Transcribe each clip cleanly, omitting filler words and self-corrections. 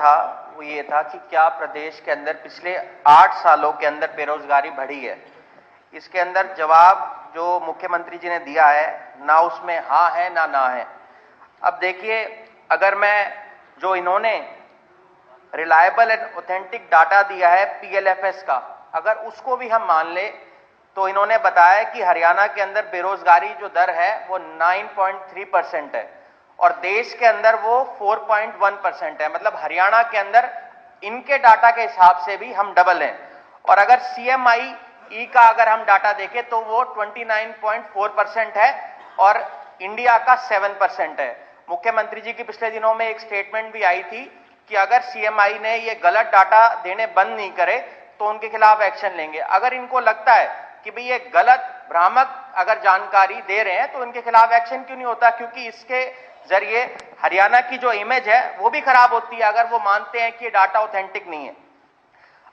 था वो ये था कि क्या प्रदेश के अंदर पिछले 8 सालों के अंदर बेरोजगारी बढ़ी है। इसके अंदर जवाब जो मुख्यमंत्री जी ने दिया है, ना उसमें हाँ है ना ना है। अब देखिए, अगर मैं जो इन्होंने रिलायबल एंड ऑथेंटिक डाटा दिया है पीएलएफएस का, अगर उसको भी हम मान ले तो इन्होंने बताया कि हरियाणा के अंदर बेरोजगारी जो दर है वो 9.3% है और देश के अंदर वो 4.1% है। मतलब हरियाणा के अंदर इनके डाटा के हिसाब से भी हम डबल हैं। और अगर CMI का अगर हम डाटा देखें तो वो 29.4% है और इंडिया का 7% है। मुख्यमंत्री जी की पिछले दिनों में एक स्टेटमेंट भी आई थी कि अगर CMI ने ये गलत डाटा देने बंद नहीं करे तो उनके खिलाफ एक्शन लेंगे। अगर इनको लगता है कि भाई ये गलत भ्रामक अगर जानकारी दे रहे हैं तो इनके खिलाफ एक्शन क्यों नहीं होता, क्योंकि इसके जरिए हरियाणा की जो इमेज है वो भी खराब होती है अगर वो मानते हैं कि ये डाटा ऑथेंटिक नहीं है।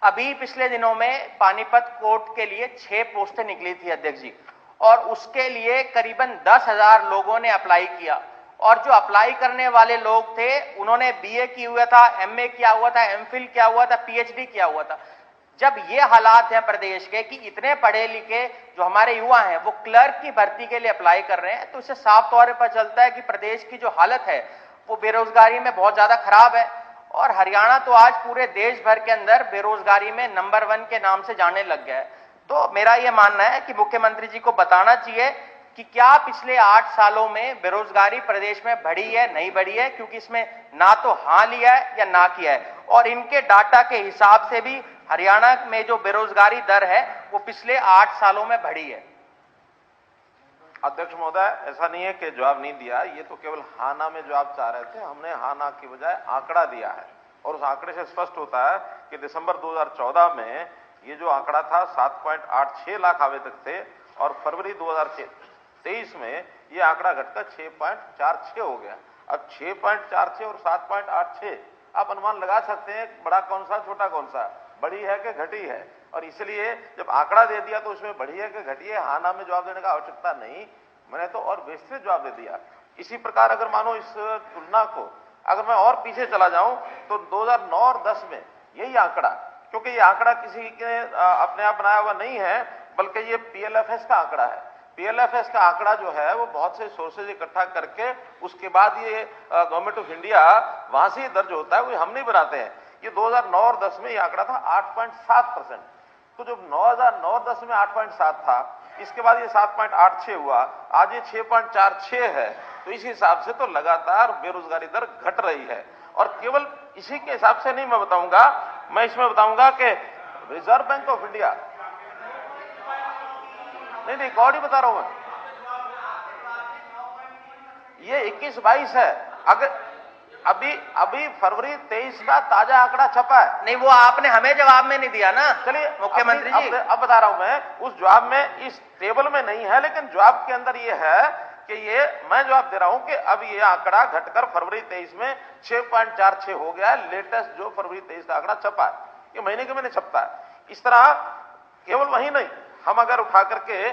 अभी पिछले दिनों में पानीपत कोर्ट के लिए 6 पोस्टें निकली थी अध्यक्ष जी, और उसके लिए करीबन 10,000 लोगों ने अप्लाई किया और जो अप्लाई करने वाले लोग थे उन्होंने BA किया हुआ था, MA किया हुआ था, MPhil किया हुआ था, PhD किया हुआ था। जब ये हालात हैं प्रदेश के कि इतने पढ़े लिखे जो हमारे युवा हैं वो क्लर्क की भर्ती के लिए अप्लाई कर रहे हैं, तो इससे साफ तौर पर चलता है कि प्रदेश की जो हालत है वो बेरोजगारी में बहुत ज्यादा खराब है। और हरियाणा तो आज पूरे देश भर के अंदर बेरोजगारी में नंबर 1 के नाम से जाने लग गया है। तो मेरा ये मानना है कि मुख्यमंत्री जी को बताना चाहिए कि क्या पिछले 8 सालों में बेरोजगारी प्रदेश में बढ़ी है, नहीं बढ़ी है, क्योंकि इसमें ना तो हाँ लिया है या ना किया है। और इनके डाटा के हिसाब से भी हरियाणा में जो बेरोजगारी दर है वो पिछले 8 सालों में बढ़ी है। अध्यक्ष महोदय, ऐसा नहीं है कि जवाब नहीं दिया, ये तो केवल हाँ ना में जवाब चाह रहे थे। हमने हाँ ना की बजाय आंकड़ा दिया है और उस आंकड़े से स्पष्ट होता है कि दिसंबर 2014 में ये जो आंकड़ा था 7.86 लाख आवेदक थे और फरवरी 2023 में ये आंकड़ा घटकर 6.46 हो गया। अब 6.46 और 7.86 आप अनुमान लगा सकते हैं बड़ा कौन सा छोटा कौन सा, बड़ी है कि घटी है। और इसलिए जब आंकड़ा दे दिया तो उसमें बढ़ी है कि घटी है, हाँ ना में जवाब देने का आवश्यकता नहीं। मैंने तो और विस्तृत जवाब दे दिया। इसी प्रकार अगर मानो इस तुलना को अगर मैं और पीछे चला जाऊं तो 2009 और 10 में यही आंकड़ा, क्योंकि ये आंकड़ा किसी के अपने आप बनाया हुआ नहीं है बल्कि ये PLFS का आंकड़ा है। PLFS का आंकड़ा जो है वो बहुत से सोर्सेज इकट्ठा करके उसके बाद ये गवर्नमेंट ऑफ इंडिया वहां से दर्ज होता है, वो हम नहीं बनाते हैं। ये 2009 और 10 में ये आंकड़ा था 8.7%। तो जब 2009-10 में 8.7 था, इसके बाद ये 7.86 हुआ, आज ये 6.46 है। तो इस हिसाब से तो लगातार बेरोजगारी दर घट रही है। और केवल इसी के हिसाब से नहीं मैं बताऊंगा, मैं इसमें बताऊंगा कि रिजर्व बैंक ऑफ इंडिया, नहीं रिकॉर्ड ही बता रहा हूं मैं, ये 21-22 है। अगर अभी फरवरी 23 का ताजा आंकड़ा छपा है। नहीं, वो आपने हमें जवाब में नहीं दिया ना। चलिए मुख्यमंत्री जी, अब बता रहा हूं मैं, उस जवाब में इस टेबल में नहीं है, लेकिन जवाब के अंदर ये है कि ये मैं जवाब दे रहा हूं कि अब ये आंकड़ा घटकर फरवरी 23 में 6.46 हो गया है। लेटेस्ट जो फरवरी 23 का आंकड़ा छपा है, ये महीने के महीने छपता है। इस तरह केवल वही नहीं, हम अगर उठा करके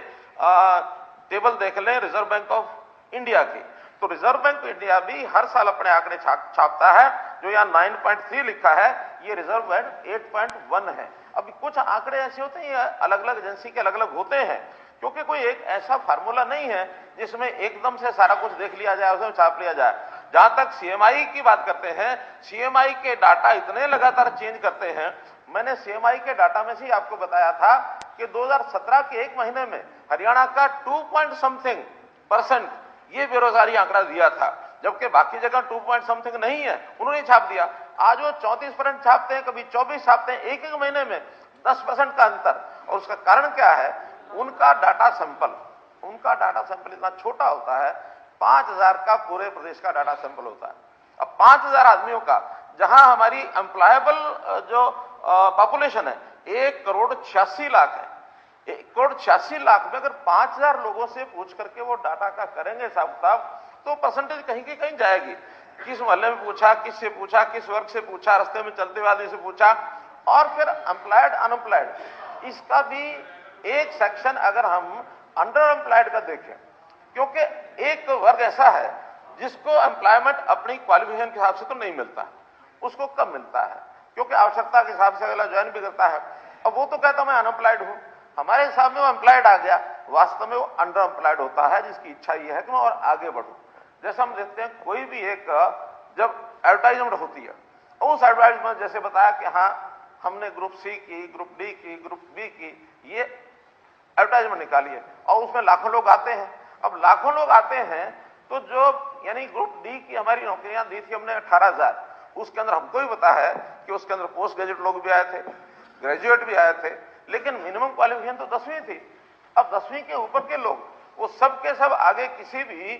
टेबल देख लें रिजर्व बैंक ऑफ इंडिया की, तो रिजर्व बैंक ऑफ इंडिया भी हर साल अपने आंकड़े छापता है। जो यहाँ 9.3 लिखा है, ये रिजर्व बैंक 8.1 है। अभी कुछ आंकड़े ऐसे होते हैं, अलग अलग एजेंसी के अलग अलग होते हैं, क्योंकि कोई एक ऐसा फार्मूला नहीं है जिसमें एकदम से सारा कुछ देख लिया जाए, उसमें छाप लिया जाए। जहां तक CMI की बात करते हैं, CMI के डाटा इतने लगातार चेंज करते हैं। मैंने CMI के डाटा में से आपको बताया था कि 2017 के एक महीने में हरियाणा का 2% ये बेरोजगारी आंकड़ा दिया था, जबकि बाकी जगह 2 नहीं है, उन्होंने छाप दिया। आज वो 34% छापते हैं, कभी 24 छापते हैं, एक महीने में 10% का अंतर। और उसका कारण क्या है? उनका डाटा सैंपल इतना छोटा होता है, 5,000 का पूरे प्रदेश का डाटा सैंपल होता है। अब 5,000 आदमियों का, जहां हमारी एम्प्लॉयबल जो पॉपुलेशन है 1,86,00,000 है, 1,86,00,000 में अगर 5,000 लोगों से पूछ करके वो डाटा का करेंगे हिसाब किताब, तो परसेंटेज कहीं की कहीं जाएगी। किस मोहल्ले में पूछा, किससे पूछा, किस वर्ग से पूछा, रास्ते में चलते हुए आदमी से पूछा, और फिर एम्प्लॉयड अनएम्प्लॉयड, इसका भी एक सेक्शन अगर हम अंडर एम्प्लॉयड का देखें, क्योंकि एक वर्ग ऐसा है जिसको एम्प्लॉयमेंट अपनी क्वालिफिकेशन के हिसाब से तो नहीं मिलता, उसको कम मिलता है, क्योंकि आवश्यकता के हिसाब से अगला ज्वाइन भी करता है। अब वो तो कहता मैं अनएम्प्लॉयड हूं, हमारे हिसाब में वो एम्प्लॉयड आ गया, वास्तव में वो अंडर एम्प्लॉयड होता है, जिसकी इच्छा ये है कि मैं और आगे बढ़ूं। जैसे हम देखते हैं कोई भी एक जब एडवर्टाइजमेंट होती है, उस एडवर्टाइजमेंट जैसे बताया कि हाँ हमने ग्रुप सी की, ग्रुप डी की, ग्रुप बी की, ये एडवर्टाइजमेंट निकाली है और उसमें लाखों लोग आते हैं। अब लाखों लोग आते हैं तो जो यानी ग्रुप डी की हमारी नौकरियां दी थी हमने 18,000, उसके अंदर हमको भी पता है कि उसके अंदर पोस्ट ग्रेजुएट लोग भी आए थे, ग्रेजुएट भी आए थे, लेकिन मिनिमम क्वालिफिकेशन तो 10वीं थी। अब 10वीं के ऊपर के लोग वो सब के सब आगे किसी भी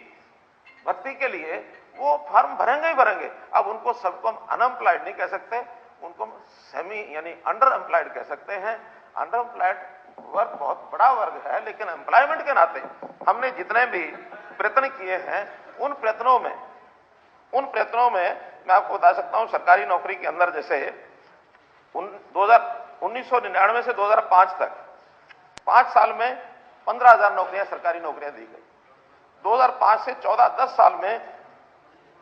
भर्ती के लिए वो फॉर्म भरेंगे ही भरेंगे। अब उनको सबको हम अनएम्प्लॉयड नहीं कह सकते, उनको सेमी यानी अंडर एम्प्लॉयड कह सकते हैं। अंडर एम्प्लॉयड वर्ग बहुत बड़ा वर्ग है, लेकिन एम्प्लॉयमेंट के नाते हमने जितने भी प्रयत्न किए हैं उन प्रयत्नों में मैं आपको बता सकता हूं, सरकारी नौकरी के अंदर जैसे 1999 से 2005 तक 5 साल में 15,000 नौकरियां सरकारी नौकरियां दी गई। 2005 से 10 साल में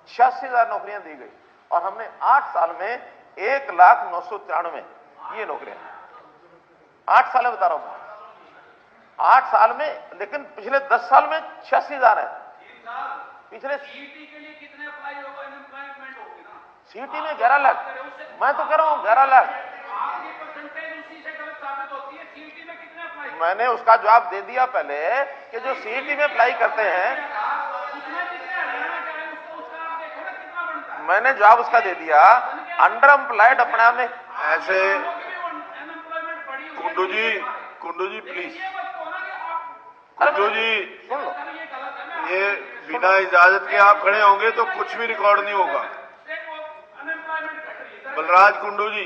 86,000 नौकरियां दी गई और हमने 8 साल में 1,09,93 ये नौकरियां, 8 साल में बता रहा हूं, 8 साल में, लेकिन पिछले 10 साल में 86,000 है। पिछले सीईटी के लिए कितने अप्लाई होगा, अनएम्प्लॉयमेंट होगी ना, सीईटी में 11 लाख, मैं तो कह रहा हूं 11 लाख। आपकी परसेंटेज उसी से गलत साबित होती है। सीईटी में कितने अप्लाई, मैंने उसका जवाब दे दिया पहले कि जो सीईटी में अप्लाई करते हैं, उसमें कितने हरियाणा का है, उसका आप देखो ना कितना बनता है। मैंने जवाब उसका दे दिया। अंडर एम्प्लॉयड अपने आप में ऐसे अनएम्प्लॉयमेंट बढ़ी हुई है। कुंडू जी प्लीज, ये मत कहो ना कि आप, कुंडू जी सुन लो, ये गलत है ना, ये बिना इजाजत के आप खड़े होंगे तो कुछ भी रिकॉर्ड नहीं होगा। देखो अनएम्प्लॉयमेंट घट रही है। बलराज कुंडू जी,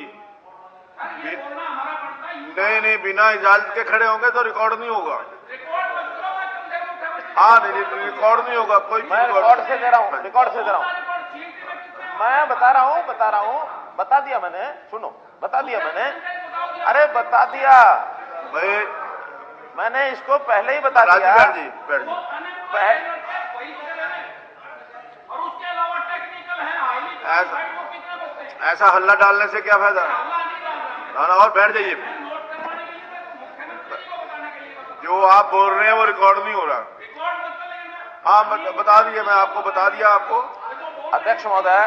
ये बोलना हमारा पड़ता है। नहीं बिना इजाजत के खड़े होंगे तो रिकॉर्ड नहीं होगा। रिकॉर्ड मत करो, मैं कम से कम हाँ नहीं, रिकॉर्ड नहीं होगा, कोई भी मैं रिकॉर्ड से दे रहा हूं, रिकॉर्ड से दे रहा हूं, रिकॉर्ड सीईटी में कितने मैं बता रहा हूं, बता दिया मैंने, सुनो, बता दिया मैंने, अरे बता दिया भाई। मैंने, इसको पहले ही बता दिया। बैठ जी। वही करे हैं और उसके अलावा टेक्निकल है, हाईली क्वालिफाइड, वो कितने बचते हैं। ऐसा हल्ला डालने से क्या फायदा? हल्ला नहीं डाल रहा, ना और बैठ जाइए। नोट करवाने के लिए, मुख्यमंत्री को बताने के लिए बता, जो आप बोल रहे हैं वो रिकॉर्ड नहीं हो रहा। रिकॉर्ड मत करेंगे। हाँ बता दिए, मैं आपको बता दिया आपको। अध्यक्ष महोदय,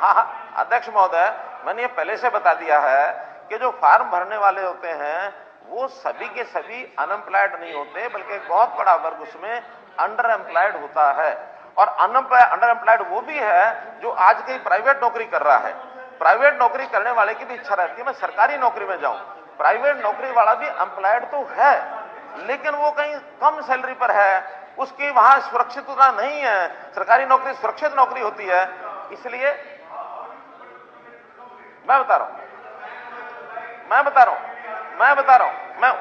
हाँ अध्यक्ष महोदय, मैंने ये पहले से बता दिया है कि जो फॉर्म भरने वाले होते हैं वो सभी के सभी अनएम्प्लॉयड नहीं होते, बल्कि एक बहुत बड़ा वर्ग उसमें अंडर एम्प्लॉयड होता है। और अंडर एम्प्लॉयड वो भी है जो आज कहीं प्राइवेट नौकरी कर रहा है। प्राइवेट नौकरी करने वाले की भी इच्छा रहती है मैं सरकारी नौकरी में जाऊं। प्राइवेट नौकरी वाला भी एम्प्लॉयड तो है, लेकिन वो कहीं कम सैलरी पर है, उसकी वहां सुरक्षितता नहीं है। सरकारी नौकरी सुरक्षित नौकरी होती है, इसलिए मैं बता रहा हूं, मैं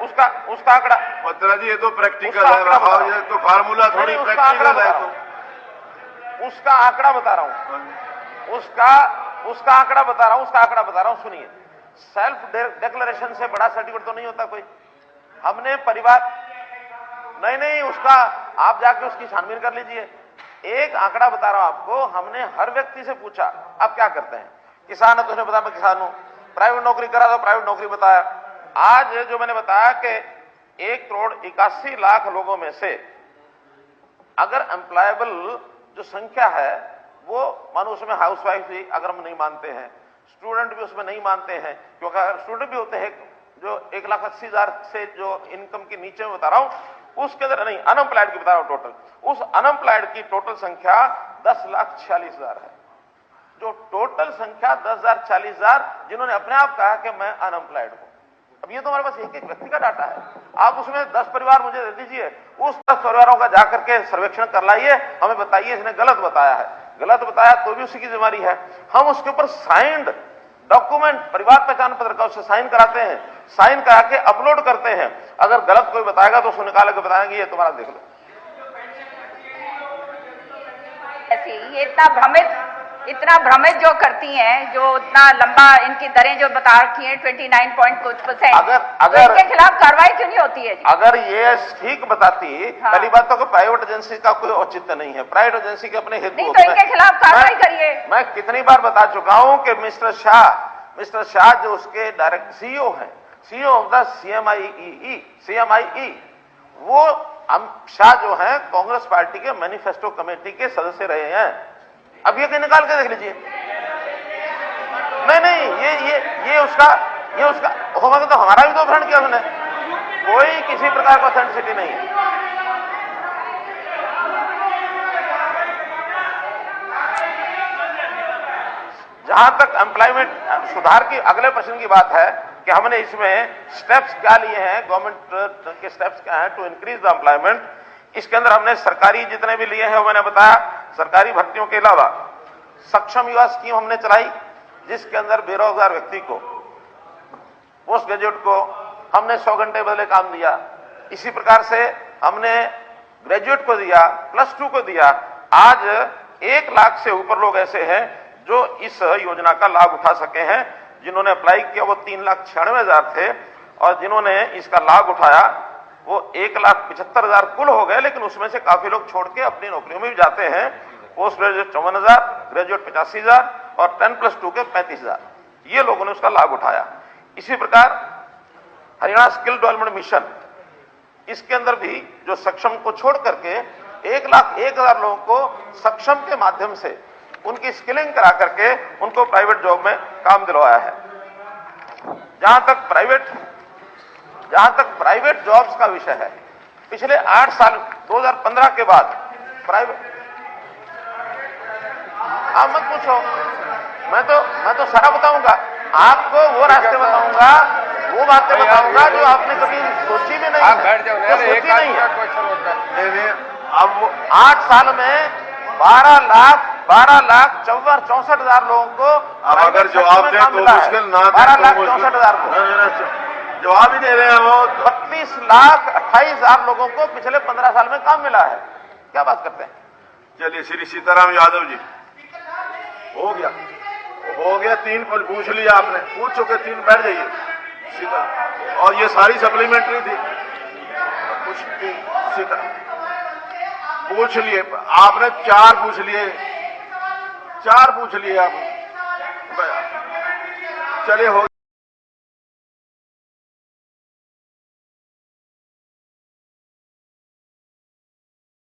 उसका आंकड़ा, पत्रा जी ये तो प्रैक्टिकल उसका आंकड़ा बता रहा है, हूं। ये तो फार्मूला थोड़ी नहीं, उसका आंकड़ा प्रैक्टिकल है। बता तो उसका आंकड़ा बता रहा हूं, उसका आंकड़ा बता रहा हूं, सुनिए। सेल्फ डिक्लेरेशन से बड़ा सर्टिफिकेट तो नहीं होता कोई। हमने परिवार, नहीं उसका आप जाके उसकी छानबीन कर लीजिए। एक आंकड़ा बता रहा हूं आपको, हमने हर व्यक्ति से पूछा आप क्या करते हैं। किसान है तो उसने बताया मैं किसान हूं, प्राइवेट नौकरी करा तो प्राइवेट नौकरी बताया। आज जो मैंने बताया कि 1,81,00,000 लोगों में से अगर एम्प्लॉयबल जो संख्या है वो मानो उसमें हाउसवाइफ भी अगर हम नहीं मानते हैं, स्टूडेंट भी उसमें नहीं मानते हैं, क्योंकि अगर स्टूडेंट भी होते हैं जो 1,80,000 से जो इनकम के नीचे में बता रहा हूं, उसके अंदर नहीं, अनएम्प्लॉयड की बता रहा हूं टोटल, उस अनएम्प्लॉयड की टोटल संख्या 10,46,000 है। जो टोटल संख्या 10,40,000 जिन्होंने अपने आप कहा कि मैं अनएम्प्लॉयड हूं। अब ये तो हमारे पास एक व्यक्ति का डाटा है, आप उसमें 10 परिवार मुझे दे दीजिए, उस 10 परिवारों का जाकर के सर्वेक्षण कर लाइए, हमें बताइए इसने गलत बताया है। गलत बताया तो भी उसी की जिम्मेदारी है। हम उसके ऊपर साइंड डॉक्यूमेंट, परिवार पहचान पत्र का उससे साइन कराते हैं, साइन करा के अपलोड करते हैं। अगर गलत कोई बताएगा तो उसको निकाल के बताएंगे ये तुम्हारा देख लो। ये इतना भ्रमित इतना भ्रमित जो करती हैं, जो इतना लंबा इनकी दरें जो बता रखी हैं 29 पॉइंट कुछ %, अगर तो इनके खिलाफ कार्रवाई क्यों नहीं होती है जी? अगर ये ठीक बताती, हाँ। पहली बात तो प्राइवेट एजेंसी का कोई औचित्य नहीं है, प्राइवेट एजेंसी के अपने हेतु नहीं होते तो इनके हैं। खिलाफ कार्रवाई करिए। मैं कितनी बार बता चुका हूं कि मिस्टर शाह जो उसके डायरेक्ट सीईओ हैं, सीईओ ऑफ द CMIE, वो अमित शाह जो हैं कांग्रेस पार्टी के मैनिफेस्टो कमेटी के सदस्य रहे हैं। अब ये निकाल के देख लीजिए। नहीं, ये उसका होगा तो हमारा भी तो अपहरण किया उसने, कोई किसी प्रकार का ऑथेंटिसिटी नहीं है। जहां तक एम्प्लॉयमेंट सुधार की अगले प्रश्न की बात है कि हमने इसमें स्टेप्स क्या लिए हैं, गवर्नमेंट के स्टेप्स क्या हैं टू इंक्रीज द एम्प्लॉयमेंट, इसके अंदर हमने सरकारी जितने भी लिए हैं वो मैंने बताया। सरकारी भर्तियों के अलावा सक्षम युवा स्कीम हमने चलाई, जिसके अंदर बेरोजगार व्यक्ति को, पोस्ट ग्रेजुएट को हमने 100 घंटे बदले काम दिया। इसी प्रकार से हमने ग्रेजुएट को दिया, +2 को दिया। आज 1 लाख से ऊपर लोग ऐसे हैं जो इस योजना का लाभ उठा सके हैं। जिन्होंने अप्लाई किया वो 3,96,000 थे और जिन्होंने इसका लाभ उठाया वो 1,75,000 कुल हो गए, लेकिन उसमें से काफी लोग छोड़ के अपनी नौकरियों में भी जाते हैं। पोस्ट ग्रेजुएट 54,000, ग्रेजुएट 85,000 और 10+2 के 35,000, ये लोगों ने उसका लाभ उठाया। इसी प्रकार हरियाणा स्किल डेवलपमेंट मिशन, इसके अंदर भी जो सक्षम को छोड़ करके 1,01,000 लोगों को सक्षम के माध्यम से उनकी स्किलिंग करा करके उनको प्राइवेट जॉब में काम दिलवाया है। जहां तक प्राइवेट जॉब्स का विषय है, पिछले 8 साल 2015 के बाद प्राइवेट, आप मत पूछो, मैं तो सारा बताऊंगा आपको, वो रास्ते बताऊंगा, वो बातें बताऊंगा जो आपने कभी सोची भी नहीं है, सोची नहीं है। अब 8 साल में 12,64,000 लोगों को अब अगर जवाब दें तो मुश्किल, ना दें 12,64,000 को जवाब ही दे रहे हैं वो। 32,28,000 लोगों को पिछले 15 साल में काम मिला है। क्या बात करते हैं? चलिए श्री सीताराम यादव जी, हो गया 3 पूछ लिया आपने, पूछ चुके 3, बैठ जाइए सीता। और ये सारी सप्लीमेंट्री थी, सीता पूछ लिए आपने, 4 पूछ लिए आप। चलिए हो